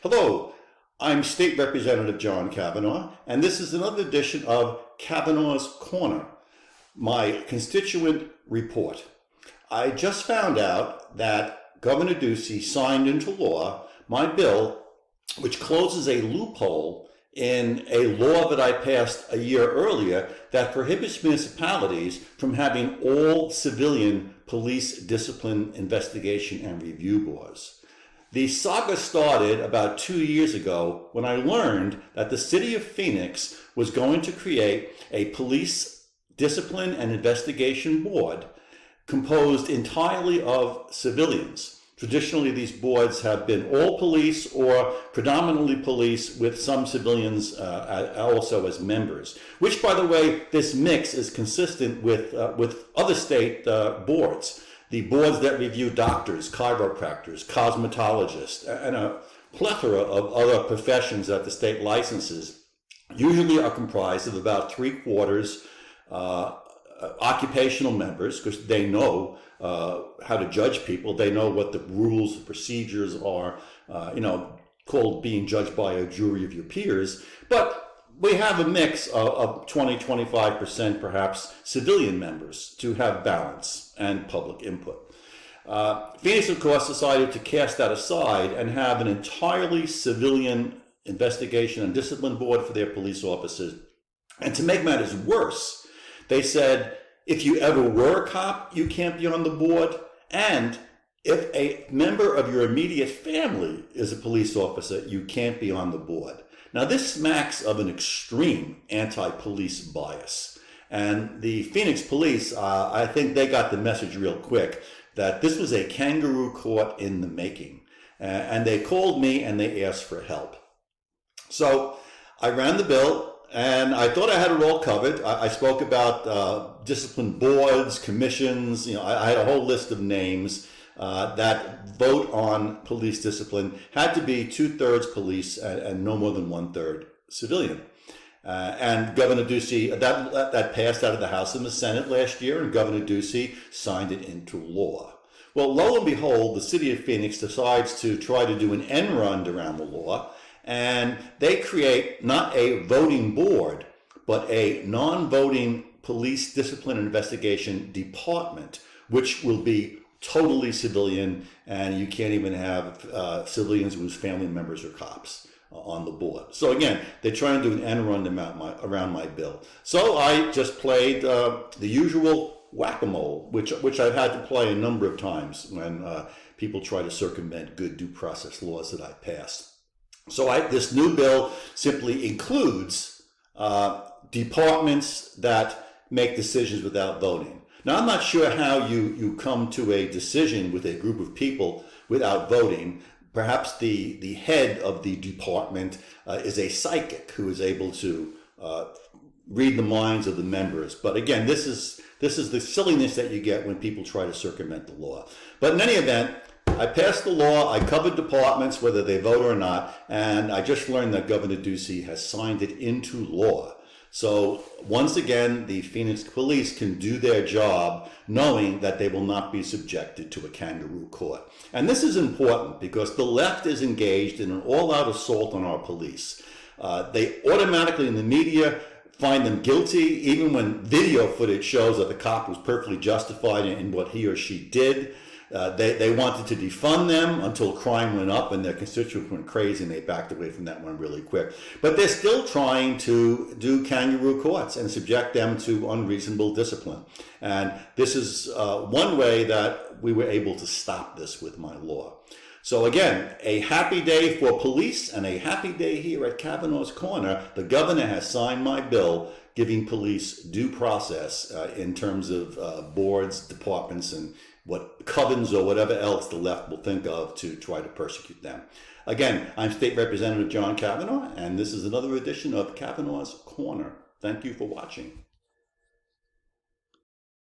Hello, I'm State Representative John Kavanagh, and this is another edition of Kavanagh's Corner, my constituent report. I just found out that Governor Ducey signed into law my bill, which closes a loophole in a law that I passed a year earlier that prohibits municipalities from having all civilian police discipline investigation and review boards. The saga started about 2 years ago when I learned that the city of Phoenix was going to create a police discipline and investigation board composed entirely of civilians. Traditionally, these boards have been all police or predominantly police with some civilians also as members, which, by the way, this mix is consistent with other state boards. The boards that review doctors, chiropractors, cosmetologists, and a plethora of other professions that the state licenses usually are comprised of about 3/4 occupational members, because they know how to judge people. They know what the rules, the procedures are, called being judged by a jury of your peers. But we have a mix of 20-25% perhaps civilian members to have balance and public input. Phoenix, of course, decided to cast that aside and have an entirely civilian investigation and discipline board for their police officers. And to make matters worse, they said, if you ever were a cop, you can't be on the board. And if a member of your immediate family is a police officer, you can't be on the board. Now, this smacks of an extreme anti-police bias. And the Phoenix police, I think they got the message real quick that this was a kangaroo court in the making. And they called me and they asked for help. So I ran the bill and I thought I had it all covered. I spoke about discipline boards, commissions. I had a whole list of names that vote on police discipline. Had to be 2/3 police and no more than 1/3 civilian. And Governor Ducey, that passed out of the House and the Senate last year, and Governor Ducey signed it into law. Well, lo and behold, the city of Phoenix decides to try to do an end run around the law, and they create not a voting board, but a non-voting police discipline and investigation department, which will be totally civilian, and you can't even have civilians whose family members are cops on the board. So again, they're trying to do an end run around my bill. So I just played the usual whack-a-mole, which I've had to play a number of times when people try to circumvent good due process laws that I passed. So this new bill simply includes departments that make decisions without voting. Now, I'm not sure how you come to a decision with a group of people without voting. Perhaps the head of the department is a psychic who is able to read the minds of the members. But again, this is the silliness that you get when people try to circumvent the law. But in any event, I passed the law. I covered departments, whether they vote or not, and I just learned that Governor Ducey has signed it into law. So once again, the Phoenix police can do their job knowing that they will not be subjected to a kangaroo court. And this is important because the left is engaged in an all-out assault on our police. They automatically in the media find them guilty, even when video footage shows that the cop was perfectly justified in what he or she did. They wanted to defund them until crime went up and their constituents went crazy, and they backed away from that one really quick. But they're still trying to do kangaroo courts and subject them to unreasonable discipline. And this is one way that we were able to stop this with my law. So again, a happy day for police and a happy day here at Kavanagh's Corner. The governor has signed my bill giving police due process in terms of boards, departments, and what covens or whatever else the left will think of to try to persecute them. Again, I'm State Representative John Kavanagh, and this is another edition of Kavanagh's Corner. Thank you for watching.